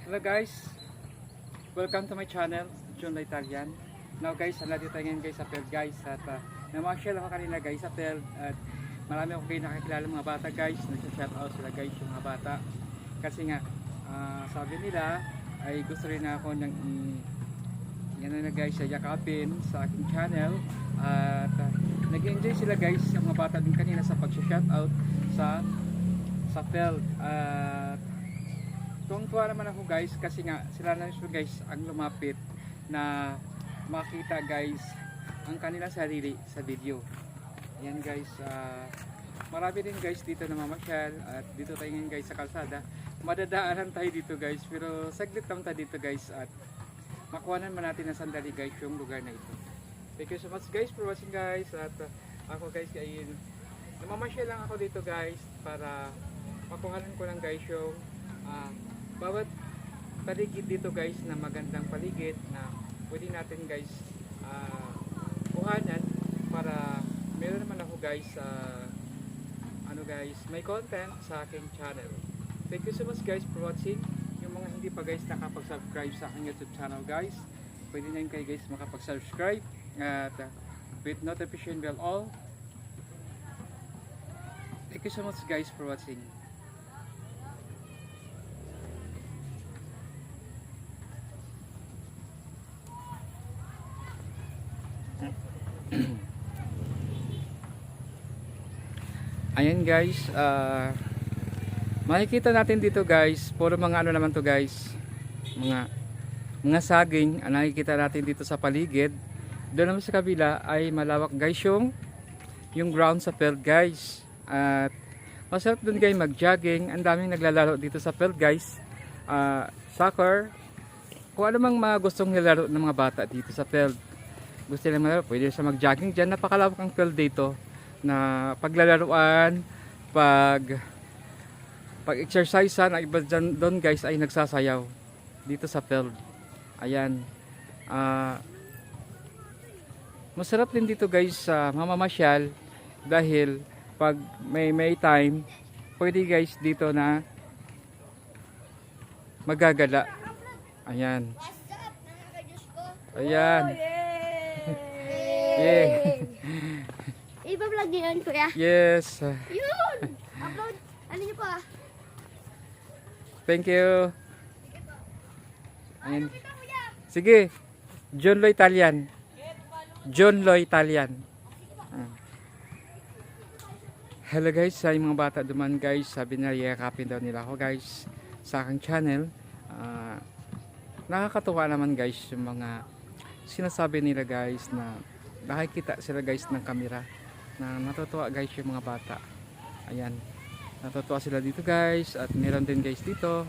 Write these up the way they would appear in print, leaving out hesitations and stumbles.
Hello guys, welcome to my channel, John Italian. Now guys, nandito tayo ngayon guys sa field guys at namasyal ako kanina guys sa field at marami akong kayo nakakilala mga bata guys. Nagsa-shoutout sila guys yung mga bata kasi nga sabi nila ay gusto rin ako ng yan na guys yakapin sa aking channel at nag-enjoy sila guys yung mga bata din kanina sa pag-shoutout sa field at tuwang-tuwa naman ako guys kasi nga sila na guys ang lumapit na makita guys ang kanilang sarili sa video. Ayan guys, marami din guys dito na mamasyal at dito tayo ngayon guys sa kalsada. Madadaanan tayo dito guys pero saglit lang tayo dito guys at makuhanan man natin na sandali guys yung lugar na ito. Thank you so much guys for watching guys at ako guys ay namamasyal lang ako dito guys para makuhanan ko lang guys yung bawat paligid dito guys na magandang paligid na pwede natin guys kuhanan para meron naman ako guys may content sa aking channel. Thank you so much guys for watching. Yung mga hindi pa guys nakapag-subscribe sa aking YouTube channel guys, pwede na yun kayo guys makapag-subscribe at with notification bell all. Thank you so much guys for watching. Ayan guys, makikita natin dito guys, puro mga ano naman to guys, mga saging ang nakikita natin dito sa paligid. Doon naman sa kabila ay malawak guys yung ground sa field guys. At masarap doon guys mag-jogging, ang daming naglalaro dito sa field guys. Soccer, kung ano mang mga gustong nilaro ng mga bata dito sa field. Gusto nila malaro, pwede siya mag-jogging dyan. Napakalawak ang field dito na paglalaruan, pag-exercisean, ang iba dyan, doon guys ay nagsasayaw dito sa field. Ayan, masarap din dito guys sa mamamasyal dahil pag may time pwede guys dito na magagala. Ayan, ayan. Yeah. I-vlog niyo yun, kuya? Yes. Yun! Upload! Ano niyo pa? Thank you. Ayan. Sige. John Lo Italian. John Lo Italian. Hello guys, sa mga bata duman guys, sabi nila yakapin daw nila ako guys sa aking channel. Nakakatuwa naman guys yung mga sinasabi nila guys na nakikita sila guys ng kamera na natutuwa guys yung mga bata. Ayan, natutuwa sila dito guys at meron din guys dito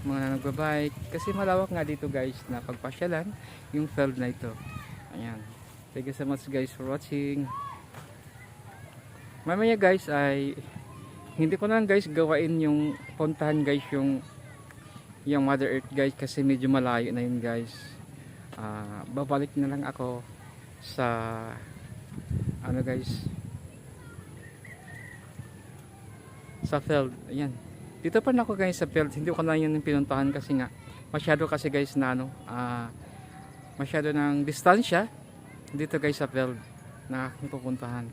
mga nagbabike kasi malawak nga dito guys na pagpasyalan yung field na ito. Ayan, thank you so much guys for watching. Mamaya guys ay hindi ko na guys gawain yung puntahan guys yung Mother Earth guys kasi medyo malayo na yun guys. Babalik na lang ako sa ano guys sa field. Ayan, dito pa na ako guys sa field, hindi ko na yun pinuntahan kasi nga masyado kasi guys na ano masyado ng distansya dito guys sa field na aking pupuntahan.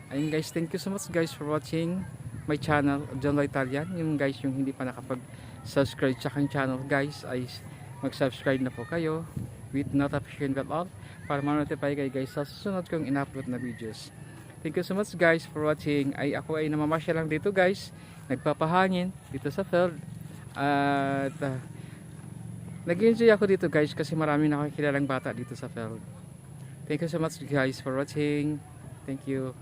Ayun guys, thank you so much guys for watching my channel, John Lo Italian. Yung guys yung hindi pa nakapag subscribe sa aking channel guys ay mag subscribe na po kayo with notification bell all para ma-notify kayo guys sa susunod kong in-upload na videos. Thank you so much guys for watching. Ako ay namamasya lang dito guys, nagpapahangin dito sa field at nag-enjoy ako dito guys kasi marami na ako kilalang bata dito sa field. Thank you so much guys for watching. Thank you.